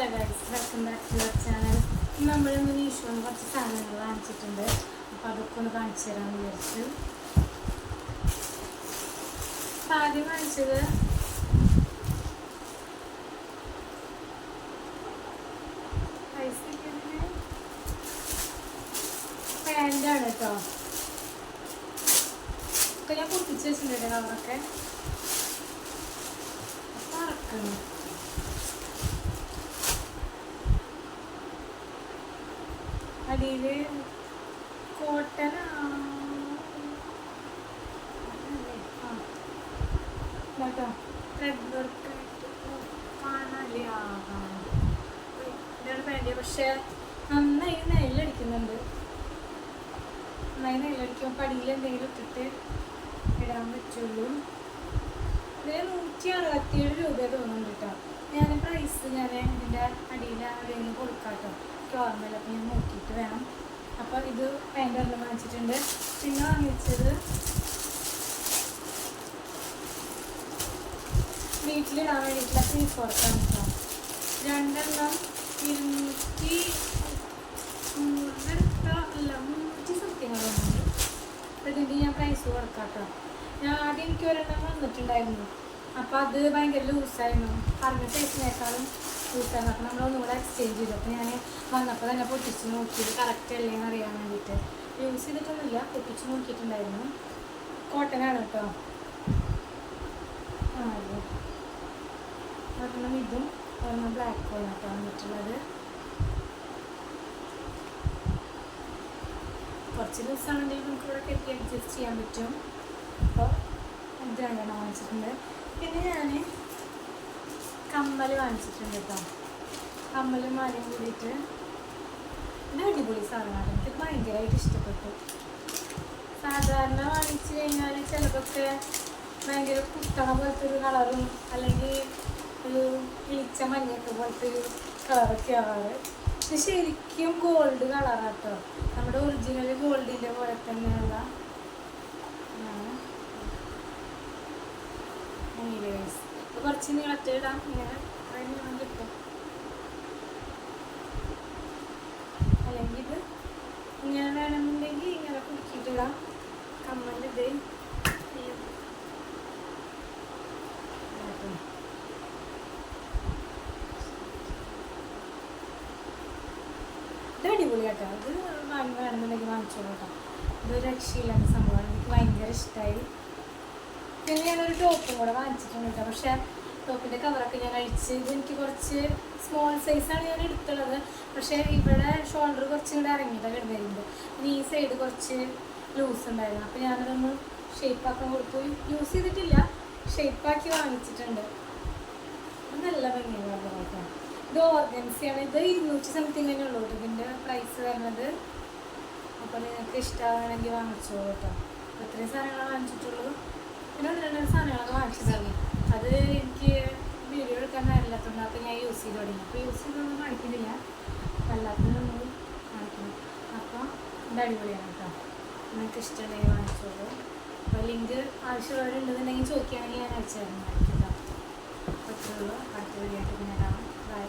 Hello guys, welcome back to your channel. നമ്മൾ മീഷോന്ന് കുറച്ച് സാധനങ്ങൾ വാങ്ങിച്ചിട്ടുണ്ട്. അപ്പോൾ അതൊക്കെ ഒന്ന് കാണിച്ചു തരാമെന്ന് വിചാരിച്ചു. ആദ്യം വാങ്ങിച്ചത് പാൻ്റാണ് കേട്ടോ. ഒക്കെ ഞാൻ പൊട്ടിച്ച് വെച്ചിട്ടുണ്ട് കവറൊക്കെ. മറക്കണം അടിയിൽ കോട്ടൺ കേട്ടോ, ത്രെഡ് വർക്ക് കാണാല്ലേ. ഇതാണ് പാൻറ്. പക്ഷെ നന്നായി നെയിലടിക്കുന്നുണ്ട്. നന്നായി നെയിലടിക്കും. പടിയിൽ എന്തെങ്കിലും ഇട്ടിട്ട് ഇടാൻ പറ്റുള്ളൂ. ഇതിന് 167 രൂപ തോന്നുന്നുണ്ട് കേട്ടോ. ഞാൻ പ്രൈസ് ഇതിൻ്റെ അടിയിൽ എവിടെയെങ്കിലും കൊടുക്കാം കേട്ടോ. എനിക്ക് ഓർമ്മയില്ല, അപ്പം ഞാൻ നോക്കിയിട്ട് വേണം. അപ്പോൾ ഇത് പാൻ്റ് ഒരെണ്ണം വാങ്ങിച്ചിട്ടുണ്ട്. പിന്നെ വാങ്ങിച്ചത് വീട്ടിലിടാൻ വേണ്ടിയിട്ടുള്ള 3/4 കേട്ടോ. 2 300 സംതിങ് തോന്നുന്നുണ്ട്. അപ്പോൾ ഇതിൻ്റെ ഞാൻ പ്രൈസ് കൊടുക്കാം കേട്ടോ. ആദ്യം എനിക്ക് ഒരെണ്ണം വന്നിട്ടുണ്ടായിരുന്നു. അപ്പോൾ അത് ഭയങ്കര ലൂസായിരുന്നു. പറഞ്ഞ സൈസിനേക്കാളും ലൂസായിരുന്നു. അപ്പോൾ നമ്മളൊന്നുകൂടെ എക്സ്ചേഞ്ച് ചെയ്തു. അപ്പോൾ ഞാൻ വന്നപ്പോൾ തന്നെ പൊട്ടിച്ച് നോക്കിയത് കറക്റ്റ് അല്ലേന്ന് അറിയാൻ വേണ്ടിയിട്ട്. യൂസ് ചെയ്തിട്ടൊന്നുമില്ല, പൊട്ടിച്ച് നോക്കിയിട്ടുണ്ടായിരുന്നു. കോട്ടനാണ് കേട്ടോ. ഒരെണ്ണം ഇതും ഒരെണ്ണം ബ്ലാക്കും കേട്ടോ വന്നിട്ടുള്ളത്. കുറച്ച് ലൂസാണെങ്കിൽ നമുക്ക് ഇവിടെ കെട്ടി അഡ്ജസ്റ്റ് ചെയ്യാൻ പറ്റും. അപ്പോൾ ഇത് 2 വാങ്ങിച്ചിട്ടുണ്ട്. പിന്നെ ഞാൻ കമ്മൽ വാങ്ങിച്ചിട്ടുണ്ട് കേട്ടോ. കമ്മലും മാലയും കൂടിയിട്ട് ഇത് അടിപൊളി സാധനമാണ്. എനിക്ക് ഭയങ്കരമായിട്ട് ഇഷ്ടപ്പെട്ടു. സാധാരണ വാങ്ങിച്ചു കഴിഞ്ഞാൽ ചിലതൊക്കെ ഭയങ്കര കുത്തണ പോലത്തെ ഒരു കളറും അല്ലെങ്കിൽ ഒരു കിളിച്ച മഞ്ഞൊക്കെ പോലത്തെ ഒരു കളറൊക്കെ ആവാറ്. ഇത് ശരിക്കും ഗോൾഡ് കളറാട്ടോ. നമ്മുടെ ഒറിജിനൽ ഗോൾഡിൻ്റെ പോലെ തന്നെയുള്ള കുറച്ച് നീളത്തിലിടാം. ഇങ്ങനെ കിട്ടും. അല്ലെങ്കിൽ ഇത് ഇങ്ങനെ വേണമെന്നുണ്ടെങ്കിൽ ഇങ്ങനെ കുടുക്കിയിട്ടിടാം. കമ്മലിൻ്റെ ഇത് അടിപൊളി കേട്ടോ. ഇത് വേണമെന്നുണ്ടെങ്കിൽ വാങ്ങിച്ചോളൂ കേട്ടോ. ഇതൊരു രക്ഷയില്ലാത്ത സംഭവമാണ്. എനിക്ക് ഭയങ്കര ഇഷ്ടമായി. പിന്നെ ഞാനൊരു ടോപ്പും കൂടെ വാങ്ങിച്ചിട്ടുണ്ട് കേട്ടോ. പക്ഷേ ടോപ്പിൻ്റെ കവറൊക്കെ ഞാൻ അഴിച്ച്, ഇതെനിക്ക് കുറച്ച് സ്മോൾ സൈസാണ് ഞാൻ എടുത്തുള്ളത്. പക്ഷേ ഇവിടെ ഷോൾഡർ കുറച്ചും കൂടെ ഇറങ്ങിയിട്ടൊക്കെ വരുന്നുണ്ട്. പിന്നെ ഈ സൈഡ് കുറച്ച് ലൂസ് ഉണ്ടായിരുന്നു. അപ്പോൾ ഞാനതൊന്ന് ഷേപ്പാക്കാൻ കൊടുത്തു. യൂസ് ചെയ്തിട്ടില്ല, ഷേപ്പാക്കി വാങ്ങിച്ചിട്ടുണ്ട്. നല്ല ഭംഗിയാണ് കേട്ടോ. ഇത് ഓർഗൻസിയാണ്. ഇത് 200 സംതിങ് തന്നെ ഉള്ളൂ ഇതിൻ്റെ പ്രൈസ് വരുന്നത്. അപ്പോൾ നിങ്ങൾക്ക് ഇഷ്ടമാണെങ്കിൽ വാങ്ങിച്ചോളൂ കേട്ടോ. ഇത്രയും സാധനങ്ങൾ വാങ്ങിച്ചിട്ടുള്ളൂ. പിന്നെ 2 സാധനങ്ങളൊക്കെ വാങ്ങിച്ചതാണ്. അത് എനിക്ക് വീഡിയോ എടുക്കാൻ നേരമില്ലാത്തതുകൊണ്ട് അപ്പോൾ ഞാൻ യൂസ് ചെയ്ത് തുടങ്ങി. അപ്പോൾ യൂസ് ചെയ്തൊന്നും കാണിക്കുന്നില്ല, അല്ലാത്തതൊന്നും കാണിക്കുന്നു. അപ്പോൾ ഇത് അടിപൊളിയാണ് കേട്ടോ. നിങ്ങൾക്ക് ഇഷ്ടമുണ്ടെങ്കിൽ വാങ്ങിച്ചോളൂ. അപ്പോൾ ലിങ്ക് ആവശ്യമുള്ളവരുണ്ടെന്നുണ്ടെങ്കിൽ ചോദിക്കുകയാണെങ്കിൽ ഞാൻ അയച്ചു തരുന്നതായിരിക്കും കേട്ടോ. അത്രേ ഉള്ളൂ. അടുത്ത വീഡിയോ ആയിട്ട് പിന്നെ കാണാം. ബൈ.